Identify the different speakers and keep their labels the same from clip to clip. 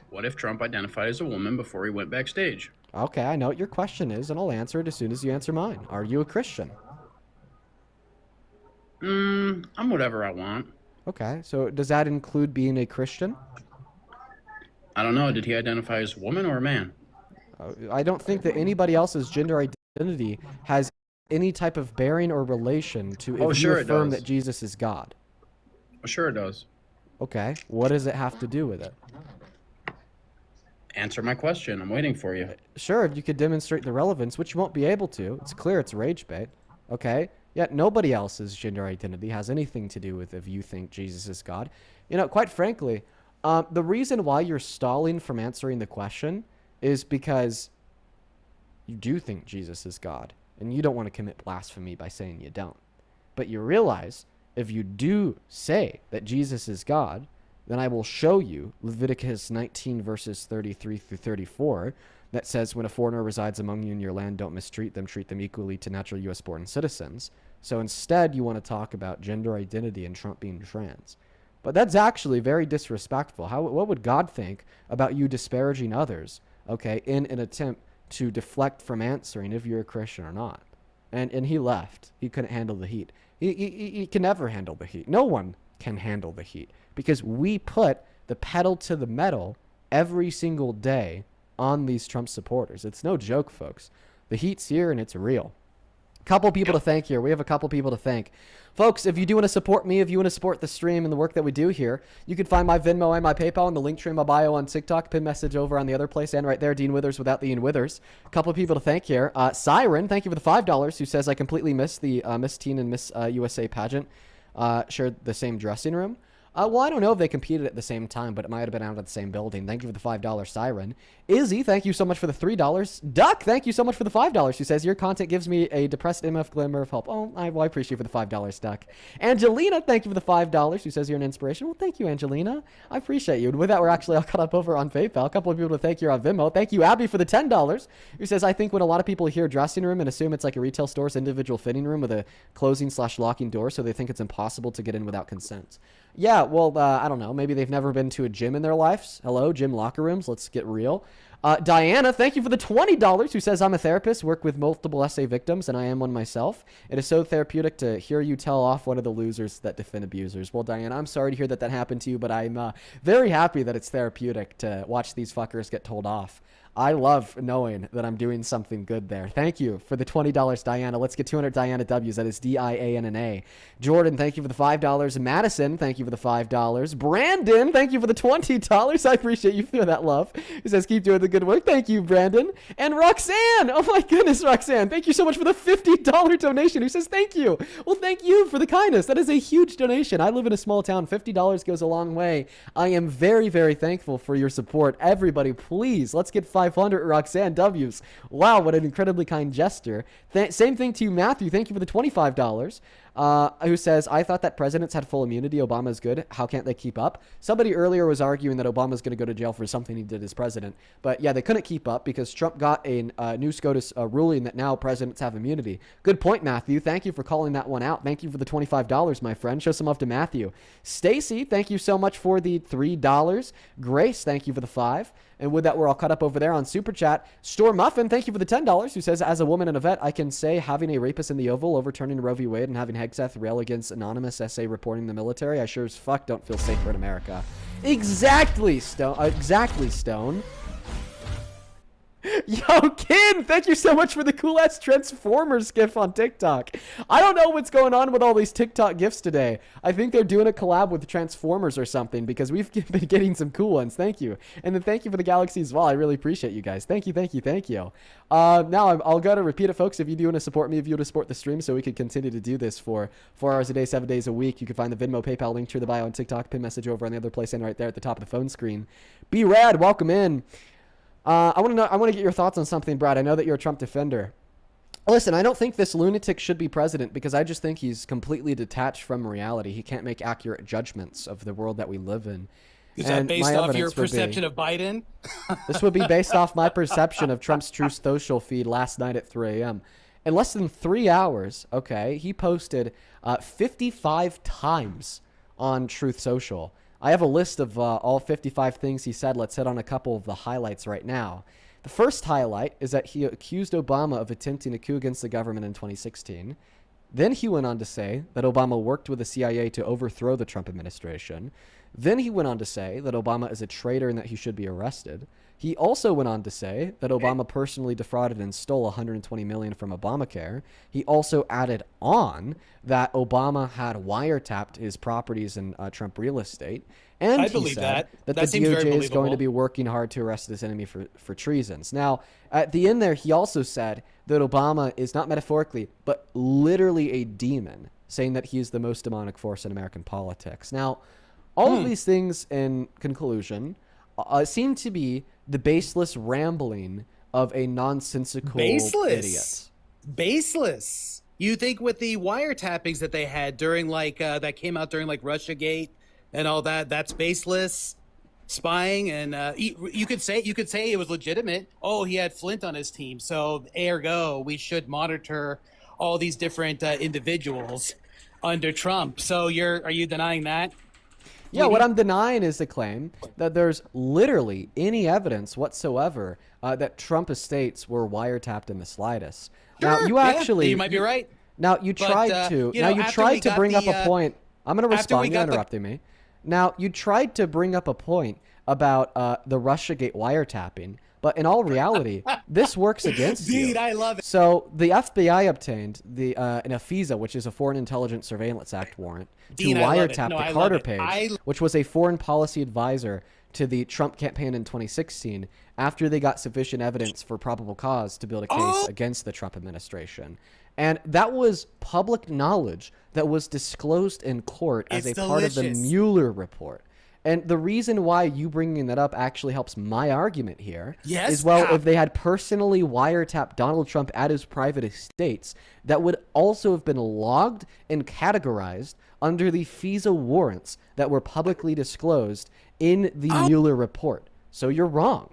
Speaker 1: what if Trump identified as a woman before he went backstage?
Speaker 2: Okay, I know what your question is, and I'll answer it as soon as you answer mine. Are you a Christian?
Speaker 1: I'm whatever I want.
Speaker 2: Okay, so does that include being a Christian?
Speaker 1: I don't know. Did he identify as a woman or a man?
Speaker 2: I don't think that anybody else's gender identity has any type of bearing or relation to
Speaker 1: Oh,
Speaker 2: if you
Speaker 1: sure it
Speaker 2: affirm that
Speaker 1: does.
Speaker 2: Jesus is God.
Speaker 1: Oh, sure it does.
Speaker 2: Okay, what does it have to do with it?
Speaker 1: Answer my question. I'm waiting for you.
Speaker 2: Sure, you could demonstrate the relevance, which you won't be able to. It's clear it's rage bait. Okay, yet nobody else's gender identity has anything to do with if you think Jesus is God. You know, quite frankly, the reason why you're stalling from answering the question is because you do think Jesus is God, and you don't want to commit blasphemy by saying you don't. But you realize if you do say that Jesus is God, then I will show you Leviticus 19, verses 33 through 34, that says, when a foreigner resides among you in your land, don't mistreat them, treat them equally to natural U.S. born citizens. So instead, you want to talk about gender identity and Trump being trans. But that's actually very disrespectful. What would God think about you disparaging others, okay, in an attempt to deflect from answering if you're a Christian or not? And he left. He couldn't handle the heat. He can never handle the heat. No one can handle the heat because we put the pedal to the metal every single day on these Trump supporters. It's no joke, folks. The heat's here and it's real. Couple people to thank here. We have a couple people to thank. Folks, if you do want to support me, if you want to support the stream and the work that we do here, you can find my Venmo and my PayPal in the link tree in my bio on TikTok, pin message over on the other place, and right there, Dean Withers without the Ian Withers. A couple of people to thank here. Siren, thank you for the $5, who says, I completely missed the Miss Teen and Miss USA pageant. Shared the same dressing room. Well, I don't know if they competed at the same time, but it might have been out of the same building. Thank you for the $5 Siren. Izzy, thank you so much for the $3. Duck, thank you so much for the $5. She says, your content gives me a depressed MF glimmer of hope. Oh, I appreciate you for the $5, Duck. Angelina, thank you for the $5. She says you're an inspiration. Well, thank you, Angelina. I appreciate you. And with that, we're actually all caught up over on PayPal. A couple of people to thank here on Venmo. Thank you, Abby, for the $10. Who says, I think when a lot of people hear dressing room and assume it's like a retail store's individual fitting room with a closing/locking door, so they think it's impossible to get in without consent. Yeah, well, I don't know. Maybe they've never been to a gym in their lives. Hello, gym locker rooms. Let's get real. Diana, thank you for the $20, who says, I'm a therapist, work with multiple SA victims, and I am one myself. It is so therapeutic to hear you tell off one of the losers that defend abusers. Well, Diana, I'm sorry to hear that that happened to you, but I'm very happy that it's therapeutic to watch these fuckers get told off. I love knowing that I'm doing something good there. Thank you for the $20, Diana. Let's get 200 Diana W's. That is Dianna. Jordan, thank you for the $5. Madison, thank you for the $5. Brandon, thank you for the $20. I appreciate you for that love. He says, keep doing the good work. Thank you, Brandon. And Roxanne, oh my goodness, Roxanne, thank you so much for the $50 donation. Who says thank you? Well, thank you for the kindness. That is a huge donation. I live in a small town. $50 goes a long way. I am very, very thankful for your support. Everybody, please, let's get 500 Roxanne W's. Wow, what an incredibly kind gesture. Same thing to you, Matthew. Thank you for the $25. Who says, I thought that presidents had full immunity. Obama's good. How can't they keep up? Somebody earlier was arguing that Obama's going to go to jail for something he did as president. But yeah, they couldn't keep up because Trump got a new SCOTUS ruling that now presidents have immunity. Good point, Matthew. Thank you for calling that one out. Thank you for the $25, my friend. Show some love to Matthew. Stacy, thank you so much for the $3. Grace, thank you for the 5. And with that, we're all caught up over there on Super Chat. Store Muffin, thank you for the $10, who says, as a woman and a vet, I can say having a rapist in the Oval, overturning Roe v. Wade, and having Hegseth rail against anonymous essay reporting the military, I sure as fuck don't feel safer in America. Exactly, Stone. Exactly, Stone. Yo, Kin, thank you so much for the cool-ass Transformers gif on TikTok. I don't know what's going on with all these TikTok gifs today. I think they're doing a collab with Transformers or something because we've been getting some cool ones. Thank you. And then thank you for the Galaxy as well. I really appreciate you guys. Thank you, thank you, thank you. Now, I'll go to repeat it, folks. If you do want to support me, if you want to support the stream so we can continue to do this for 4 hours a day, 7 days a week, you can find the Venmo, PayPal link to the bio on TikTok, pin message over on the other place and right there at the top of the phone screen. Be rad. Welcome in. I want to get your thoughts on something, Brad. I know that you're a Trump defender. Listen, I don't think this lunatic should be president because I just think he's completely detached from reality. He can't make accurate judgments of the world that we live in.
Speaker 3: Is that based off your perception of Biden?
Speaker 2: This would be based off my perception of Trump's Truth Social feed last night at 3 a.m. In less than 3 hours, okay, he posted 55 times on Truth Social. I have a list of all 55 things he said. Let's hit on a couple of the highlights right now. The first highlight is that he accused Obama of attempting a coup against the government in 2016. Then he went on to say that Obama worked with the CIA to overthrow the Trump administration. Then he went on to say that Obama is a traitor and that he should be arrested. He also went on to say that Obama personally defrauded and stole $120 million from Obamacare. He also added on that Obama had wiretapped his properties in Trump real estate. And
Speaker 3: I
Speaker 2: he
Speaker 3: believe
Speaker 2: said that the
Speaker 3: seems very
Speaker 2: DOJ is going to
Speaker 3: believable.
Speaker 2: be working hard to arrest this enemy for treasons. Now, at the end there, he also said that Obama is not metaphorically, but literally a demon, saying that he is the most demonic force in American politics. Now, all of these things in conclusion seem to be the baseless rambling of a nonsensical idiot.
Speaker 3: Baseless. You think with the wiretappings that they had during that came out during like Russiagate and all that, that's baseless spying, and you could say it was legitimate. Oh, he had Flint on his team, so ergo we should monitor all these different individuals under Trump. So are you denying that?
Speaker 2: Yeah, what I'm denying is the claim that there's literally any evidence whatsoever that Trump estates were wiretapped in the slightest. Now,
Speaker 3: Sure,
Speaker 2: you
Speaker 3: yeah,
Speaker 2: actually...
Speaker 3: you might be right.
Speaker 2: Now, you tried to...
Speaker 3: you know,
Speaker 2: Now, you
Speaker 3: after
Speaker 2: tried
Speaker 3: we
Speaker 2: to
Speaker 3: got
Speaker 2: bring up
Speaker 3: the,
Speaker 2: a point. I'm going to
Speaker 3: after we
Speaker 2: respond. You're
Speaker 3: got the-
Speaker 2: interrupting me. Now, you tried to bring up a point about the Russiagate wiretapping, but in all reality, this works against you.
Speaker 3: Dude, I love it.
Speaker 2: So the FBI obtained an FISA, which is a Foreign Intelligence Surveillance Act warrant,
Speaker 3: Dean,
Speaker 2: to
Speaker 3: I love it.
Speaker 2: wiretap
Speaker 3: No,
Speaker 2: the
Speaker 3: I love
Speaker 2: Carter
Speaker 3: it.
Speaker 2: page, which was a foreign policy advisor to the Trump campaign in 2016, after they got sufficient evidence for probable cause to build a case against the Trump administration. And that was public knowledge that was disclosed in court as
Speaker 3: It's
Speaker 2: a part of the
Speaker 3: delicious.
Speaker 2: Mueller report. And the reason why you bringing that up actually helps my argument here
Speaker 3: Yes,
Speaker 2: is, well,
Speaker 3: how?
Speaker 2: if they had personally wiretapped Donald Trump at his private estates, that would also have been logged and categorized under the FISA warrants that were publicly disclosed in the Mueller report. So you're wrong.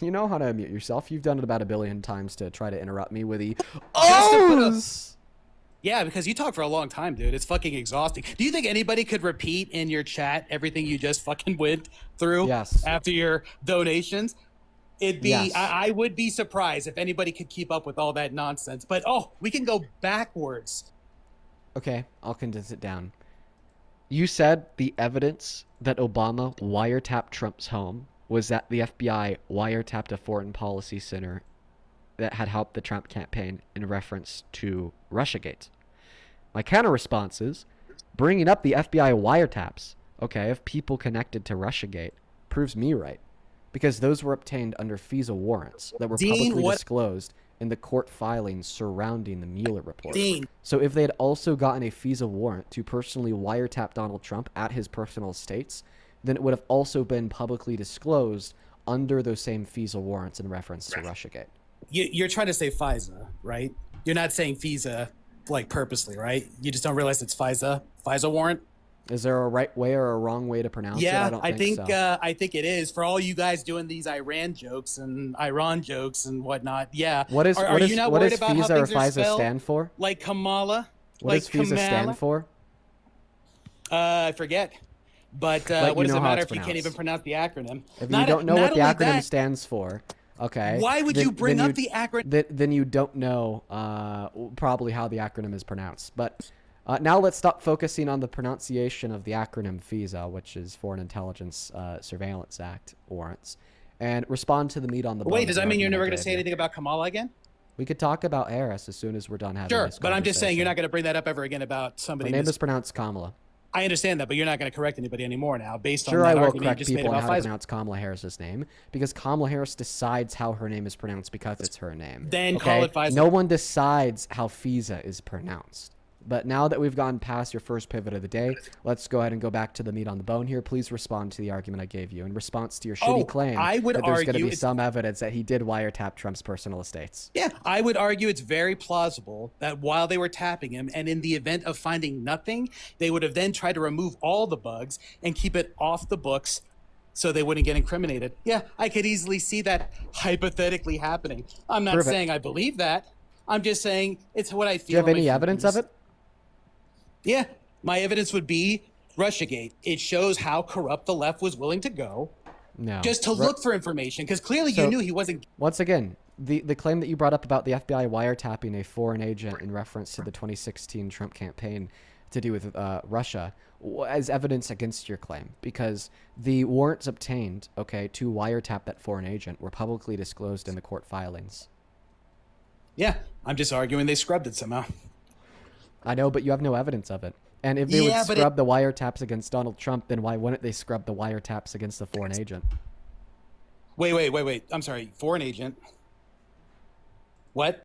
Speaker 2: You know how to mute yourself. You've done it about 1 billion times to try to interrupt me with the ohs.
Speaker 3: Yeah, because you talk for a long time, dude. It's fucking exhausting. Do you think anybody could repeat in your chat everything you just fucking went through
Speaker 2: Yes.
Speaker 3: after your donations? It'd be
Speaker 2: Yes.
Speaker 3: I would be surprised if anybody could keep up with all that nonsense. But we can go backwards.
Speaker 2: Okay, I'll condense it down. You said the evidence that Obama wiretapped Trump's home was that the FBI wiretapped a foreign policy center that had helped the Trump campaign in reference to Russiagate. My counter response is, bringing up the FBI wiretaps, okay, of people connected to Russiagate, proves me right. Because those were obtained under FISA warrants that were
Speaker 3: Dean,
Speaker 2: publicly
Speaker 3: what-
Speaker 2: disclosed in the court filings surrounding the Mueller report.
Speaker 3: Dean.
Speaker 2: So if they had also gotten a FISA warrant to personally wiretap Donald Trump at his personal estates, then it would have also been publicly disclosed under those same FISA warrants in reference to Russiagate.
Speaker 3: You're trying to say FISA, right? You're not saying FISA like purposely, right? You just don't realize it's FISA warrant.
Speaker 2: Is there a right way or a wrong way to pronounce it?
Speaker 3: Yeah,
Speaker 2: I don't think so.
Speaker 3: I think it is for all you guys doing these Iran jokes and whatnot. Yeah.
Speaker 2: What is
Speaker 3: Are you not
Speaker 2: what
Speaker 3: worried
Speaker 2: does
Speaker 3: about how
Speaker 2: FISA or
Speaker 3: things are
Speaker 2: FISA
Speaker 3: spelled?
Speaker 2: stand for?
Speaker 3: Like Kamala?
Speaker 2: What
Speaker 3: like
Speaker 2: does FISA
Speaker 3: Kamala?
Speaker 2: stand for?
Speaker 3: I forget. But
Speaker 2: you
Speaker 3: what does
Speaker 2: know
Speaker 3: it
Speaker 2: how
Speaker 3: matter
Speaker 2: it's
Speaker 3: if you can't even
Speaker 2: pronounced.
Speaker 3: pronounce the acronym?
Speaker 2: If
Speaker 3: Not-
Speaker 2: you don't know
Speaker 3: not
Speaker 2: what the
Speaker 3: only
Speaker 2: acronym
Speaker 3: that,
Speaker 2: stands for, okay.
Speaker 3: Why would you bring up the acronym?
Speaker 2: Then you don't know probably how the acronym is pronounced. But now let's stop focusing on the pronunciation of the acronym FISA, which is Foreign Intelligence Surveillance Act warrants, and respond to the meat on the bone.
Speaker 3: Wait, does
Speaker 2: of the
Speaker 3: that mean you're
Speaker 2: argument
Speaker 3: never
Speaker 2: I
Speaker 3: going to
Speaker 2: gave
Speaker 3: say
Speaker 2: you.
Speaker 3: anything about Kamala again?
Speaker 2: We could talk about Harris as soon as we're done having
Speaker 3: Sure,
Speaker 2: this
Speaker 3: but I'm just saying you're not
Speaker 2: conversation.
Speaker 3: going to bring that up ever again about somebody.
Speaker 2: Her name
Speaker 3: mis-
Speaker 2: is pronounced Kamala.
Speaker 3: I understand that, but you're not going to correct anybody anymore now based
Speaker 2: Sure,
Speaker 3: on
Speaker 2: I
Speaker 3: that
Speaker 2: will
Speaker 3: argument you
Speaker 2: correct
Speaker 3: just made
Speaker 2: people on
Speaker 3: about
Speaker 2: how to
Speaker 3: Pfizer.
Speaker 2: pronounce Kamala Harris's name, because Kamala Harris decides how her name is pronounced because it's her name.
Speaker 3: Then call it Pfizer.
Speaker 2: No one decides how FISA is pronounced. But now that we've gone past your first pivot of the day, let's go ahead and go back to the meat on the bone here. Please respond to the argument I gave you in response to your shitty claim
Speaker 3: I would
Speaker 2: that there's going to
Speaker 3: argue
Speaker 2: be
Speaker 3: it's-
Speaker 2: some evidence that he did wiretap Trump's personal estates.
Speaker 3: Yeah, I would argue it's very plausible that while they were tapping him, and in the event of finding nothing, they would have then tried to remove all the bugs and keep it off the books so they wouldn't get incriminated. Yeah, I could easily see that hypothetically happening. I'm not
Speaker 2: Prove it.
Speaker 3: saying I believe that, I'm just saying it's what I feel.
Speaker 2: Do you have
Speaker 3: on my
Speaker 2: any evidence of
Speaker 3: feelings.
Speaker 2: it?
Speaker 3: Yeah, my evidence would be Russiagate. It shows how corrupt the left was willing to go
Speaker 2: No.
Speaker 3: just to look for information, because clearly
Speaker 2: So-
Speaker 3: you knew he wasn't.
Speaker 2: Once again, the claim that you brought up about the FBI wiretapping a foreign agent in reference to the 2016 Trump campaign to do with Russia as evidence against your claim, because the warrants obtained, okay, to wiretap that foreign agent were publicly disclosed in the court filings.
Speaker 3: Yeah, I'm just arguing they scrubbed it somehow.
Speaker 2: I know, but you have no evidence of it. And if they
Speaker 3: Yeah,
Speaker 2: would
Speaker 3: but
Speaker 2: scrub the wiretaps against Donald Trump, then why wouldn't they scrub the wiretaps against the foreign agent?
Speaker 3: Wait. I'm sorry. Foreign agent. What?